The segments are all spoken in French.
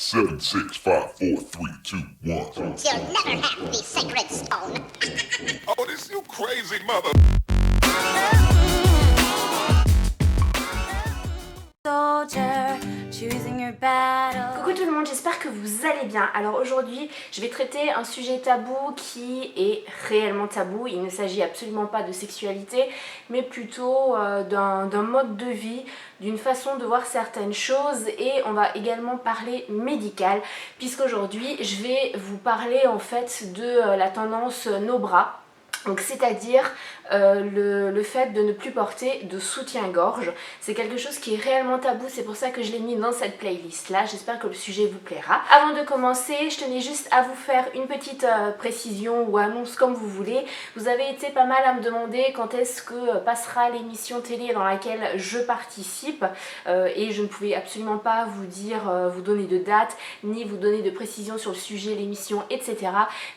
Seven, six, five, four, three, two, one. You'll never have the sacred stone. Oh, this you crazy mother. Coucou tout le monde, j'espère que vous allez bien. Alors aujourd'hui, je vais traiter un sujet tabou qui est réellement tabou. Il ne s'agit absolument pas de sexualité, mais plutôt d'un mode de vie, d'une façon de voir certaines choses, et on va également parler médical, puisqu'aujourd'hui, je vais vous parler en fait de la tendance no bras. Donc c'est-à-dire le fait de ne plus porter de soutien-gorge. C'est quelque chose qui est réellement tabou, c'est pour ça que je l'ai mis dans cette playlist là. J'espère que le sujet vous plaira. Avant de commencer, je tenais juste à vous faire une petite précision ou annonce comme vous voulez. Vous avez été pas mal à me demander quand est-ce que passera l'émission télé dans laquelle je participe, et je ne pouvais absolument pas vous dire, vous donner de date, ni vous donner de précision sur le sujet, l'émission, etc.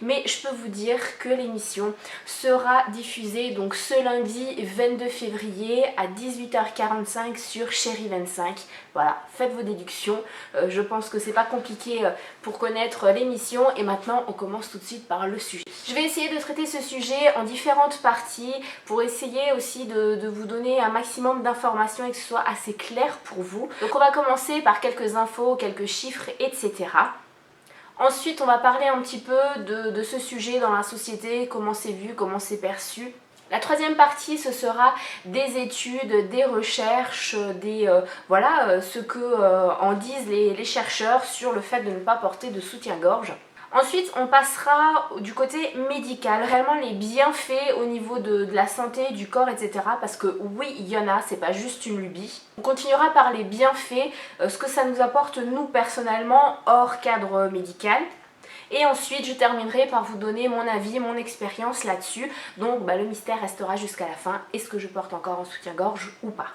Mais je peux vous dire que l'émission sera diffusée donc ce lundi 22 février à 18h45 sur Chérie 25. Voilà, faites vos déductions. Je pense que c'est pas compliqué pour connaître l'émission. Et maintenant, on commence tout de suite par le sujet. Je vais essayer de traiter ce sujet en différentes parties pour essayer aussi de vous donner un maximum d'informations et que ce soit assez clair pour vous. Donc on va commencer par quelques infos, quelques chiffres, etc. Ensuite, on va parler un petit peu de ce sujet dans la société, comment c'est vu, comment c'est perçu. La troisième partie, ce sera des études, des recherches, ce que en disent les chercheurs sur le fait de ne pas porter de soutien-gorge. Ensuite, on passera du côté médical, réellement les bienfaits au niveau de la santé, du corps, etc. Parce que oui, il y en a, c'est pas juste une lubie. On continuera par les bienfaits, ce que ça nous apporte nous personnellement hors cadre médical. Et ensuite, je terminerai par vous donner mon avis, mon expérience là-dessus. Donc le mystère restera jusqu'à la fin. Est-ce que je porte encore un soutien-gorge ou pas ?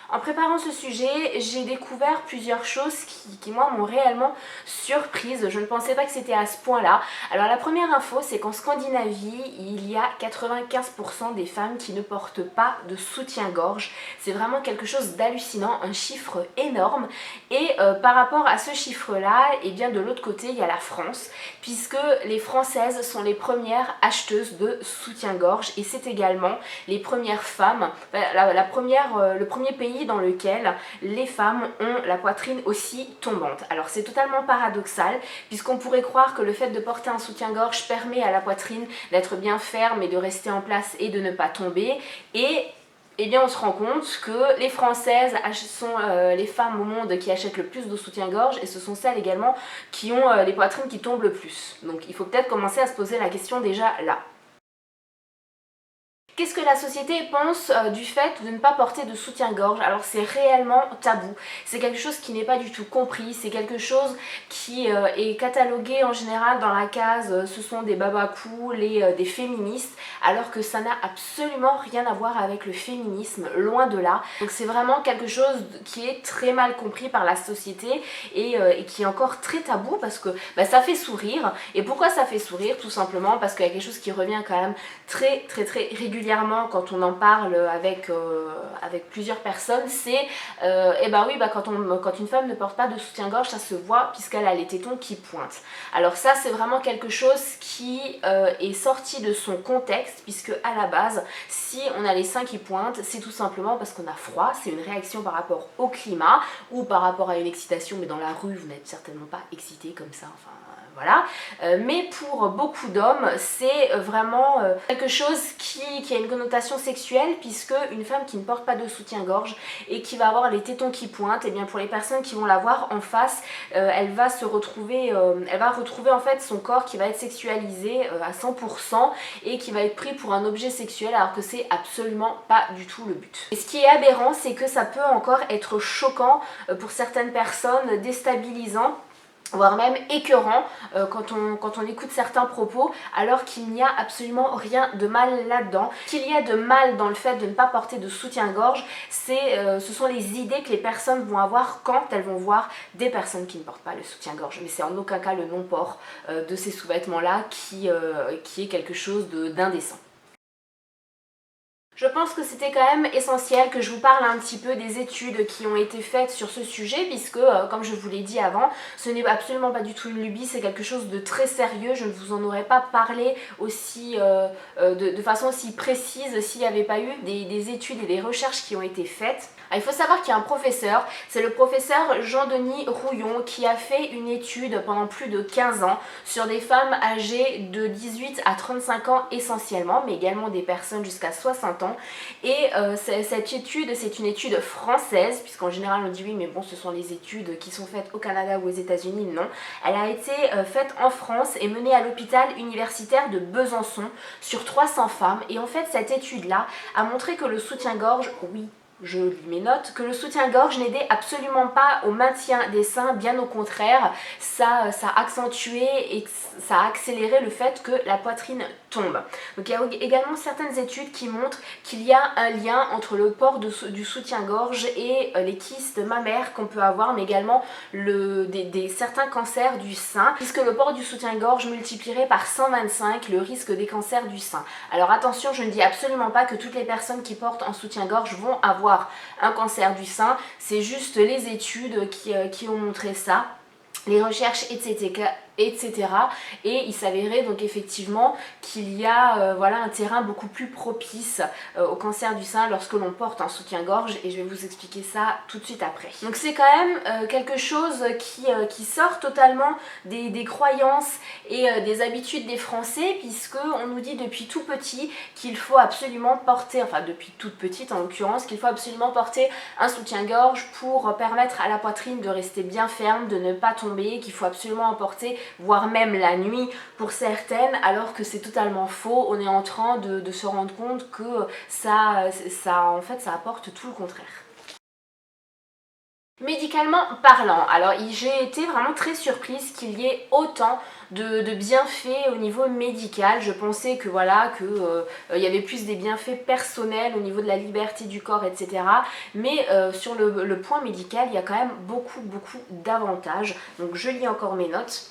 En préparant ce sujet, j'ai découvert plusieurs choses qui moi m'ont réellement surprise. Je ne pensais pas que c'était à ce point-là. Alors la première info, c'est qu'en Scandinavie, il y a 95% des femmes qui ne portent pas de soutien-gorge. C'est vraiment quelque chose d'hallucinant, un chiffre énorme. Et par rapport à ce chiffre-là, et bien de l'autre côté, il y a la France, puisque les Françaises sont les premières acheteuses de soutien-gorge et c'est également les premières femmes, le premier pays dans lequel les femmes ont la poitrine aussi tombante. Alors c'est totalement paradoxal puisqu'on pourrait croire que le fait de porter un soutien-gorge permet à la poitrine d'être bien ferme et de rester en place et de ne pas tomber, et eh bien on se rend compte que les Françaises sont les femmes au monde qui achètent le plus de soutien-gorge, et ce sont celles également qui ont les poitrines qui tombent le plus. Donc il faut peut-être commencer à se poser la question déjà là. Qu'est-ce que la société pense du fait de ne pas porter de soutien-gorge? Alors c'est réellement tabou, c'est quelque chose qui n'est pas du tout compris, c'est quelque chose qui est catalogué en général dans la case ce sont des babacous, des féministes, alors que ça n'a absolument rien à voir avec le féminisme, loin de là. Donc c'est vraiment quelque chose qui est très mal compris par la société et qui est encore très tabou parce que ça fait sourire. Et pourquoi ça fait sourire? Tout simplement parce qu'il y a quelque chose qui revient quand même très régulièrement quand on en parle avec plusieurs personnes, c'est quand une femme ne porte pas de soutien-gorge, ça se voit puisqu'elle a les tétons qui pointent. Alors ça, c'est vraiment quelque chose qui est sorti de son contexte, puisque à la base, si on a les seins qui pointent, c'est tout simplement parce qu'on a froid, c'est une réaction par rapport au climat ou par rapport à une excitation, mais dans la rue, vous n'êtes certainement pas excité comme ça, enfin voilà. Mais pour beaucoup d'hommes, c'est vraiment quelque chose qui a une connotation sexuelle, puisque une femme qui ne porte pas de soutien-gorge et qui va avoir les tétons qui pointent, et bien pour les personnes qui vont la voir en face, elle va retrouver en fait son corps qui va être sexualisé à 100% et qui va être pris pour un objet sexuel, alors que c'est absolument pas du tout le but. Et ce qui est aberrant, c'est que ça peut encore être choquant pour certaines personnes, déstabilisant, voire même écœurant quand on écoute certains propos, alors qu'il n'y a absolument rien de mal là-dedans. Qu'il y a de mal dans le fait de ne pas porter de soutien-gorge, ce sont les idées que les personnes vont avoir quand elles vont voir des personnes qui ne portent pas le soutien-gorge. Mais c'est en aucun cas le non-port de ces sous-vêtements-là qui est quelque chose d'indécent. Je pense que c'était quand même essentiel que je vous parle un petit peu des études qui ont été faites sur ce sujet puisque, comme je vous l'ai dit avant, ce n'est absolument pas du tout une lubie, c'est quelque chose de très sérieux. Je ne vous en aurais pas parlé aussi de façon aussi précise s'il n'y avait pas eu des études et des recherches qui ont été faites. Alors, il faut savoir qu'il y a un professeur, c'est le professeur Jean-Denis Rouillon qui a fait une étude pendant plus de 15 ans sur des femmes âgées de 18 à 35 ans essentiellement, mais également des personnes jusqu'à 60 ans. Et cette étude, c'est une étude française, puisqu'en général on dit oui, mais bon, ce sont les études qui sont faites au Canada ou aux États-Unis. Non, elle a été faite en France et menée à l'hôpital universitaire de Besançon sur 300 femmes. Et en fait, cette étude-là a montré que le soutien-gorge, oui, je lis mes notes, que le soutien-gorge n'aidait absolument pas au maintien des seins, bien au contraire, ça accentuait et ça a accéléré le fait que la poitrine tombe. Donc il y a également certaines études qui montrent qu'il y a un lien entre le port du soutien-gorge et les kystes mammaires qu'on peut avoir, mais également certains cancers du sein, puisque le port du soutien-gorge multiplierait par 125 le risque des cancers du sein. Alors attention, je ne dis absolument pas que toutes les personnes qui portent un soutien-gorge vont avoir un cancer du sein, c'est juste les études qui ont montré ça, les recherches, etc. Et il s'avérait donc effectivement qu'il y a voilà, un terrain beaucoup plus propice au cancer du sein lorsque l'on porte un soutien-gorge, et je vais vous expliquer ça tout de suite après. Donc c'est quand même quelque chose qui sort totalement des croyances et des habitudes des Français, puisque on nous dit depuis tout petit qu'il faut absolument porter, enfin depuis toute petite en l'occurrence, qu'il faut absolument porter un soutien-gorge pour permettre à la poitrine de rester bien ferme, de ne pas tomber, qu'il faut absolument en porter, voire même la nuit pour certaines, alors que c'est totalement faux. On est en train de se rendre compte que ça apporte tout le contraire. Médicalement parlant, alors j'ai été vraiment très surprise qu'il y ait autant de bienfaits au niveau médical. Je pensais que voilà, il y avait plus des bienfaits personnels au niveau de la liberté du corps, etc. Mais sur le point médical, il y a quand même beaucoup d'avantages. Donc je lis encore mes notes.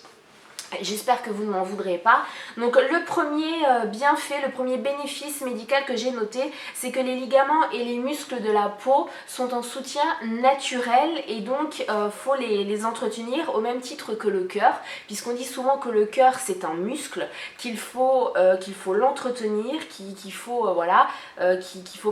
J'espère que vous ne m'en voudrez pas. Donc le premier bienfait, le premier bénéfice médical que j'ai noté, c'est que les ligaments et les muscles de la peau sont en soutien naturel, et donc faut les entretenir au même titre que le cœur, puisqu'on dit souvent que le cœur c'est un muscle, qu'il faut l'entretenir, qu'il faut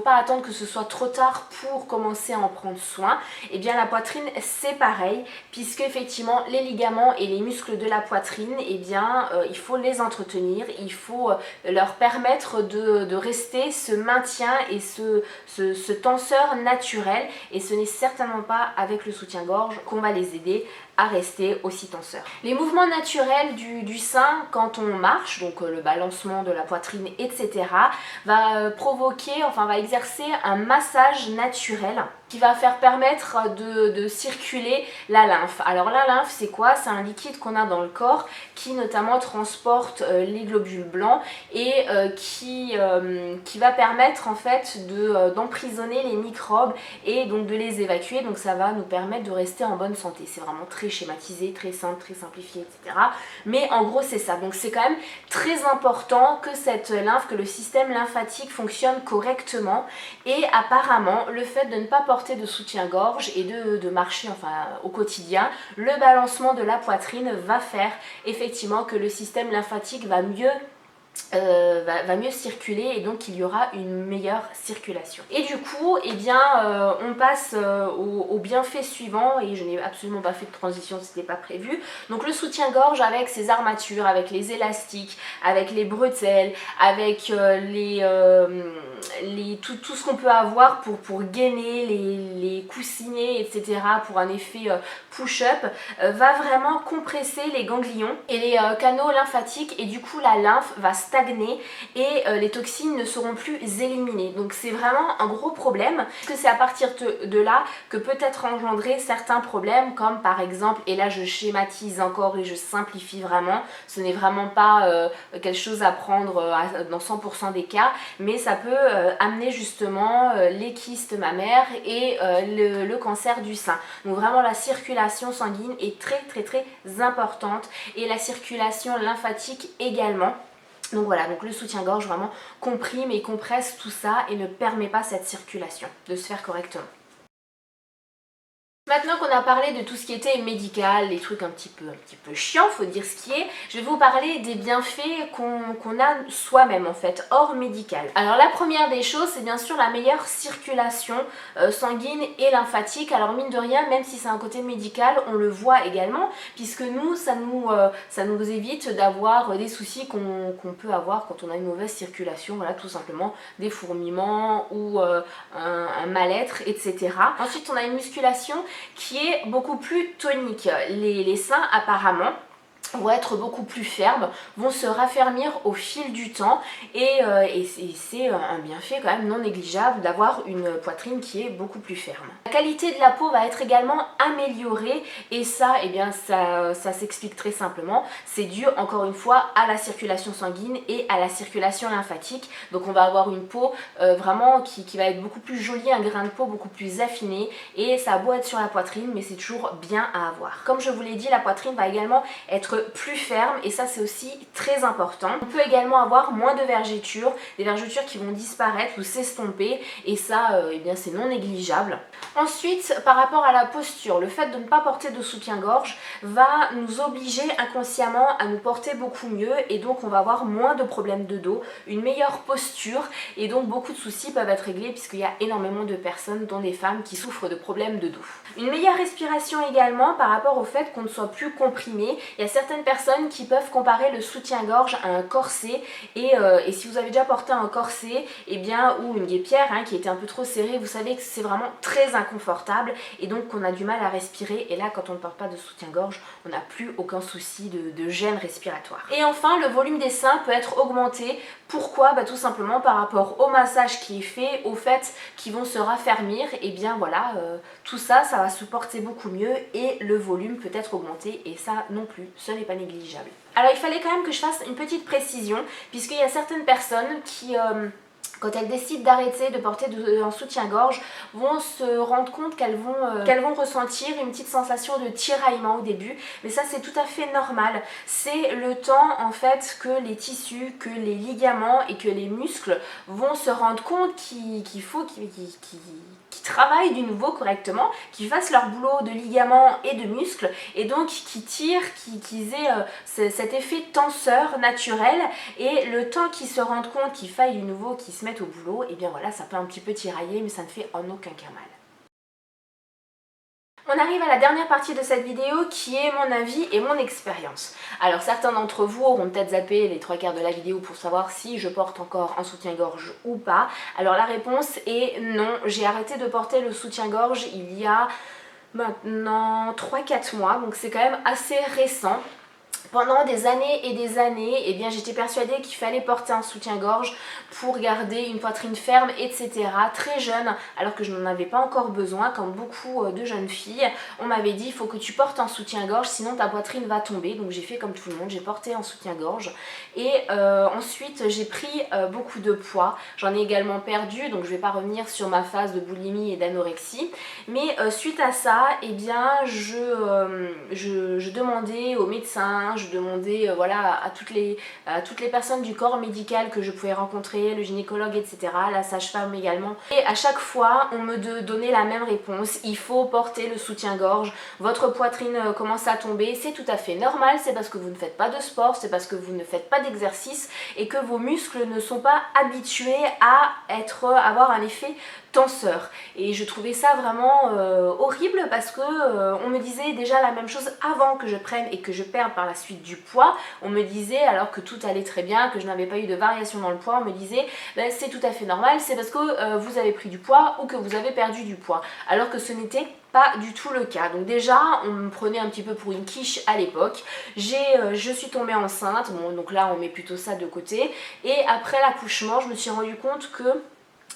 pas attendre que ce soit trop tard pour commencer à en prendre soin. Et bien la poitrine c'est pareil, puisque effectivement les ligaments et les muscles de la poitrine, eh bien, il faut les entretenir, il faut leur permettre de rester ce maintien et ce tenseur naturel, et ce n'est certainement pas avec le soutien-gorge qu'on va les aider à rester aussi tenseurs. Les mouvements naturels du sein quand on marche, donc le balancement de la poitrine, etc., va exercer un massage naturel qui va permettre de circuler la lymphe. Alors la lymphe c'est quoi? C'est un liquide qu'on a dans le corps qui notamment transporte les globules blancs et qui va permettre en fait d'emprisonner les microbes et donc de les évacuer. Donc ça va nous permettre de rester en bonne santé. C'est vraiment très schématisé, très simple, très simplifié, etc. Mais en gros c'est ça. Donc c'est quand même très important que cette lymphe, que le système lymphatique fonctionne correctement. Et apparemment le fait de ne pas porter de soutien-gorge et de marcher au quotidien, le balancement de la poitrine va faire effectivement que le système lymphatique va mieux circuler, et donc il y aura une meilleure circulation. Et du coup, eh bien, on passe au bienfait suivant, et je n'ai absolument pas fait de transition, c'était pas prévu. Donc le soutien-gorge avec ses armatures, avec les élastiques, avec les bretelles, avec tout ce qu'on peut avoir pour gainer, les coussinets, etc., pour un effet push-up, va vraiment compresser les ganglions et les canaux lymphatiques, et du coup la lymphe va stagner et les toxines ne seront plus éliminées. Donc c'est vraiment un gros problème, parce que c'est à partir de là que peut être engendré certains problèmes, comme par exemple, et là je schématise encore et je simplifie vraiment, ce n'est vraiment pas quelque chose à prendre dans 100% des cas, mais ça peut amener justement les kystes mammaires et le cancer du sein. Donc vraiment la circulation sanguine est très importante, et la circulation lymphatique également. Donc voilà, donc le soutien-gorge vraiment comprime et compresse tout ça et ne permet pas cette circulation de se faire correctement. Maintenant qu'on a parlé de tout ce qui était médical, les trucs un petit peu chiants, faut dire ce qui est, je vais vous parler des bienfaits qu'on a soi-même en fait, hors médical. Alors la première des choses, c'est bien sûr la meilleure circulation sanguine et lymphatique. Alors mine de rien, même si c'est un côté médical, on le voit également, puisque nous, ça nous évite d'avoir des soucis qu'on peut avoir quand on a une mauvaise circulation, voilà, tout simplement des fourmillements ou un mal-être, etc. Ensuite, on a une musculation qui est beaucoup plus tonique. Les seins apparemment vont être beaucoup plus fermes, vont se raffermir au fil du temps et c'est un bienfait quand même non négligeable d'avoir une poitrine qui est beaucoup plus ferme. La qualité de la peau va être également améliorée et ça, eh bien, ça s'explique très simplement. C'est dû encore une fois à la circulation sanguine et à la circulation lymphatique. Donc on va avoir une peau vraiment qui va être beaucoup plus jolie, un grain de peau beaucoup plus affiné et ça a beau être sur la poitrine mais c'est toujours bien à avoir. Comme je vous l'ai dit, la poitrine va également être plus ferme et ça c'est aussi très important. On peut également avoir moins de vergetures, des vergetures qui vont disparaître ou s'estomper et ça eh bien c'est non négligeable. Ensuite, par rapport à la posture, le fait de ne pas porter de soutien-gorge va nous obliger inconsciemment à nous porter beaucoup mieux et donc on va avoir moins de problèmes de dos, une meilleure posture et donc beaucoup de soucis peuvent être réglés puisqu'il y a énormément de personnes, dont des femmes, qui souffrent de problèmes de dos. Une meilleure respiration également par rapport au fait qu'on ne soit plus comprimé. Il y a certaines personnes qui peuvent comparer le soutien-gorge à un corset et si vous avez déjà porté un corset eh bien, ou une guêpière qui était un peu trop serrée, vous savez que c'est vraiment très inconfortable et donc qu'on a du mal à respirer et là quand on ne porte pas de soutien-gorge on n'a plus aucun souci de gêne respiratoire. Et enfin le volume des seins peut être augmenté. Pourquoi? Tout simplement par rapport au massage qui est fait, au fait qu'ils vont se raffermir, et bien voilà, tout ça, ça va se porter beaucoup mieux et le volume peut être augmenté et ça non plus, ce n'est pas négligeable. Alors il fallait quand même que je fasse une petite précision puisqu'il y a certaines personnes qui... quand elles décident d'arrêter de porter un soutien-gorge, vont se rendre compte qu'elles vont ressentir une petite sensation de tiraillement au début. Mais ça, c'est tout à fait normal. C'est le temps, en fait, que les tissus, que les ligaments et que les muscles vont se rendre compte qu'il faut qu'ils travaillent du nouveau correctement, qu'ils fassent leur boulot de ligaments et de muscles et donc qu'ils tirent, qu'ils aient cet effet tenseur naturel et le temps qu'ils se rendent compte qu'il faille du nouveau, qu'ils se mettent au boulot, et bien voilà, ça peut un petit peu tirailler mais ça ne fait en aucun cas mal. On arrive à la dernière partie de cette vidéo qui est mon avis et mon expérience. Alors certains d'entre vous auront peut-être zappé les 3/4 de la vidéo pour savoir si je porte encore un soutien-gorge ou pas. Alors la réponse est non, j'ai arrêté de porter le soutien-gorge il y a maintenant 3-4 mois, donc c'est quand même assez récent. Pendant des années et des années, eh bien, j'étais persuadée qu'il fallait porter un soutien-gorge pour garder une poitrine ferme, etc. Très jeune, alors que je n'en avais pas encore besoin, comme beaucoup de jeunes filles. On m'avait dit, il faut que tu portes un soutien-gorge, sinon ta poitrine va tomber. Donc j'ai fait comme tout le monde, j'ai porté un soutien-gorge. Et ensuite, j'ai pris beaucoup de poids. J'en ai également perdu, donc je ne vais pas revenir sur ma phase de boulimie et d'anorexie. Mais suite à ça, eh bien, je demandais aux médecins, je demandais voilà, à toutes les personnes du corps médical que je pouvais rencontrer, le gynécologue, etc., la sage-femme également. Et à chaque fois, on me donnait la même réponse, il faut porter le soutien-gorge, votre poitrine commence à tomber, c'est tout à fait normal, c'est parce que vous ne faites pas de sport, c'est parce que vous ne faites pas d'exercice et que vos muscles ne sont pas habitués à avoir un effet tenseur. Et je trouvais ça vraiment horrible parce que on me disait déjà la même chose avant que je prenne et que je perde par la suite du poids. On me disait, alors que tout allait très bien, que je n'avais pas eu de variation dans le poids, on me disait c'est tout à fait normal, c'est parce que vous avez pris du poids ou que vous avez perdu du poids, alors que ce n'était pas du tout le cas. Donc déjà on me prenait un petit peu pour une quiche à l'époque. Je suis tombée enceinte, bon donc là on met plutôt ça de côté, et après l'accouchement je me suis rendu compte que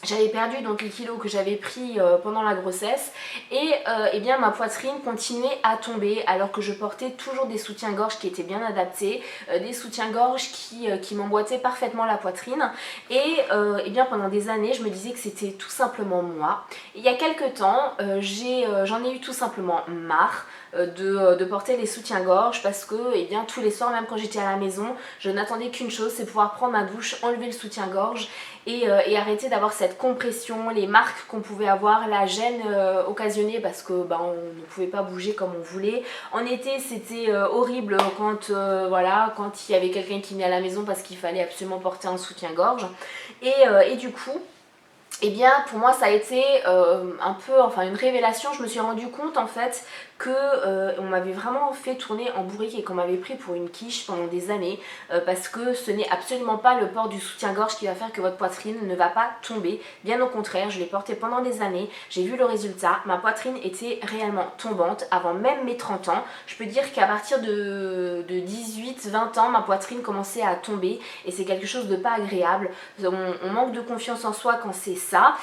j'avais perdu donc les kilos que j'avais pris pendant la grossesse et eh bien ma poitrine continuait à tomber alors que je portais toujours des soutiens-gorge qui étaient bien adaptés, des soutiens-gorge qui m'emboîtaient parfaitement la poitrine et eh bien pendant des années je me disais que c'était tout simplement moi. Et il y a quelques temps j'en ai eu tout simplement marre. de porter les soutiens-gorge parce que eh bien, tous les soirs, même quand j'étais à la maison, je n'attendais qu'une chose, c'est pouvoir prendre ma douche, enlever le soutien-gorge et arrêter d'avoir cette compression, les marques qu'on pouvait avoir, la gêne occasionnée parce que on ne pouvait pas bouger comme on voulait. En été c'était horrible quand quand il y avait quelqu'un qui venait à la maison parce qu'il fallait absolument porter un soutien-gorge et du coup eh bien pour moi ça a été une révélation. Je me suis rendu compte en fait que on m'avait vraiment fait tourner en bourrique et qu'on m'avait pris pour une quiche pendant des années parce que ce n'est absolument pas le port du soutien-gorge qui va faire que votre poitrine ne va pas tomber. Bien au contraire, je l'ai porté pendant des années, j'ai vu le résultat, ma poitrine était réellement tombante avant même mes 30 ans. Je peux dire qu'à partir de 18-20 ans, ma poitrine commençait à tomber et c'est quelque chose de pas agréable. On manque de confiance en soi quand c'est ça.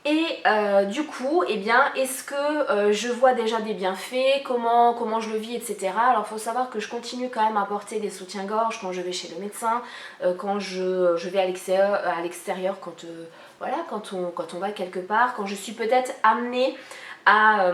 Et du coup, eh bien, est-ce que je vois déjà des bienfaits, comment je le vis, etc. Alors il faut savoir que je continue quand même à porter des soutiens-gorge quand je vais chez le médecin, quand je vais à l'extérieur, quand on va quelque part, quand je suis peut-être amenée à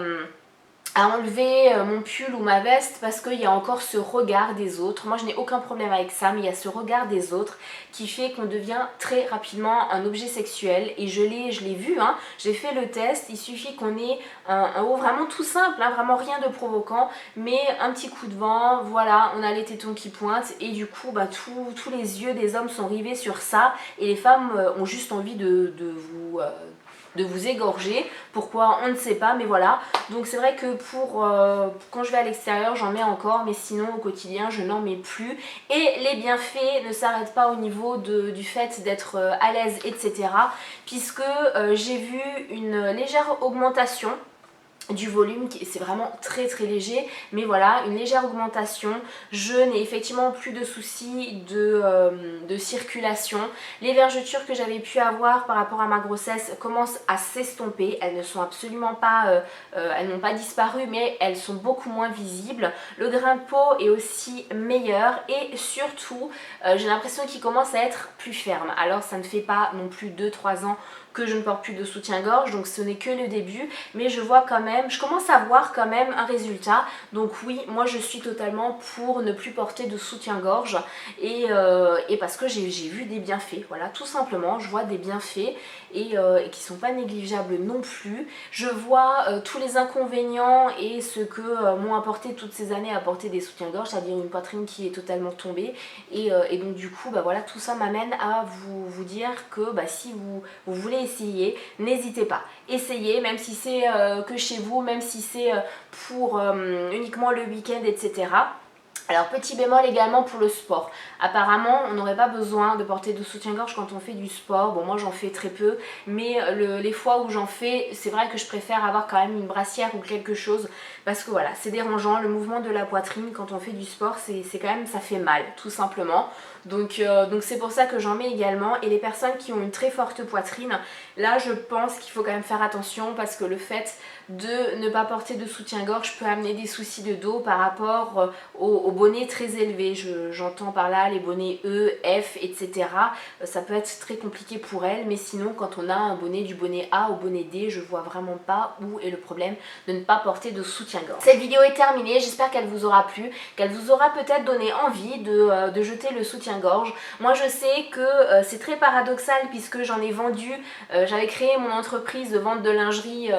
enlever mon pull ou ma veste parce qu'il y a encore ce regard des autres. Moi je n'ai aucun problème avec ça, mais il y a ce regard des autres qui fait qu'on devient très rapidement un objet sexuel et je l'ai vu, hein. J'ai fait le test, il suffit qu'on ait un haut vraiment tout simple, hein, vraiment rien de provoquant, mais un petit coup de vent, voilà, on a les tétons qui pointent et du coup tous les yeux des hommes sont rivés sur ça et les femmes ont juste envie de vous égorger. Pourquoi on ne sait pas, mais voilà. Donc c'est vrai que quand je vais à l'extérieur j'en mets encore, mais sinon au quotidien je n'en mets plus. Et les bienfaits ne s'arrêtent pas au niveau du fait d'être à l'aise, etc. Puisque j'ai vu une légère augmentation du volume, c'est vraiment très très léger, mais voilà, une légère augmentation. Je n'ai effectivement plus de soucis de circulation. Les vergetures que j'avais pu avoir par rapport à ma grossesse commencent à s'estomper. Elles ne sont absolument pas, elles n'ont pas disparu, mais elles sont beaucoup moins visibles. Le grain de peau est aussi meilleur et surtout, j'ai l'impression qu'il commence à être plus ferme. Alors ça ne fait pas non plus 2-3 ans que je ne porte plus de soutien-gorge, donc ce n'est que le début, mais je commence à voir quand même un résultat. Donc oui, moi je suis totalement pour ne plus porter de soutien-gorge et parce que j'ai vu des bienfaits, voilà, tout simplement, je vois des bienfaits et qui sont pas négligeables non plus. Je vois tous les inconvénients et ce que m'ont apporté toutes ces années à porter des soutiens-gorge, c'est-à-dire une poitrine qui est totalement tombée et donc du coup voilà, tout ça m'amène à vous dire que si vous voulez essayer, n'hésitez pas, essayez, même si c'est que chez vous, même si c'est pour uniquement le week-end, etc. Alors petit bémol également pour le sport, apparemment on n'aurait pas besoin de porter de soutien-gorge quand on fait du sport. Bon, moi j'en fais très peu, mais les fois où j'en fais, c'est vrai que je préfère avoir quand même une brassière ou quelque chose parce que voilà, c'est dérangeant, le mouvement de la poitrine quand on fait du sport, c'est quand même, ça fait mal tout simplement. Donc c'est pour ça que j'en mets également. Et les personnes qui ont une très forte poitrine, là je pense qu'il faut quand même faire attention parce que le fait de ne pas porter de soutien-gorge peut amener des soucis de dos par rapport aux bonnets très élevés. J'entends par là les bonnets E, F, etc. Ça peut être très compliqué pour elles, mais sinon quand on a un bonnet du bonnet A au bonnet D, je vois vraiment pas où est le problème de ne pas porter de soutien-gorge. Cette vidéo est terminée, j'espère qu'elle vous aura plu, qu'elle vous aura peut-être donné envie de jeter le soutien-gorge. Moi je sais que c'est très paradoxal puisque j'en ai vendu, j'avais créé mon entreprise de vente de lingerie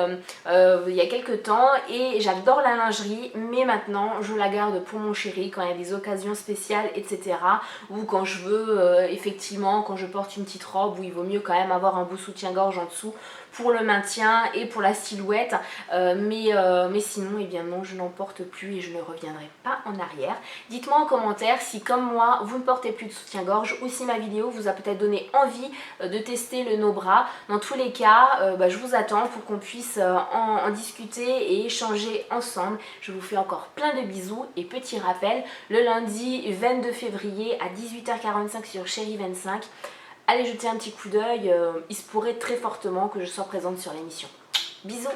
il y a quelques temps et j'adore la lingerie, mais maintenant je la garde pour mon chéri quand il y a des occasions spéciales, etc. ou quand je veux effectivement, quand je porte une petite robe où il vaut mieux quand même avoir un beau soutien-gorge en dessous pour le maintien et pour la silhouette, mais sinon eh bien non, je n'en porte plus et je ne reviendrai pas en arrière. Dites-moi en commentaire si comme moi vous ne portez plus de soutien-gorge ou si ma vidéo vous a peut-être donné envie de tester le no-bras. Dans tous les cas, je vous attends pour qu'on puisse en discuter et échanger ensemble. Je vous fais encore plein de bisous et petit rappel, le lundi 22 février à 18h45 sur Chérie 25, allez jeter un petit coup d'œil, il se pourrait très fortement que je sois présente sur l'émission. Bisous.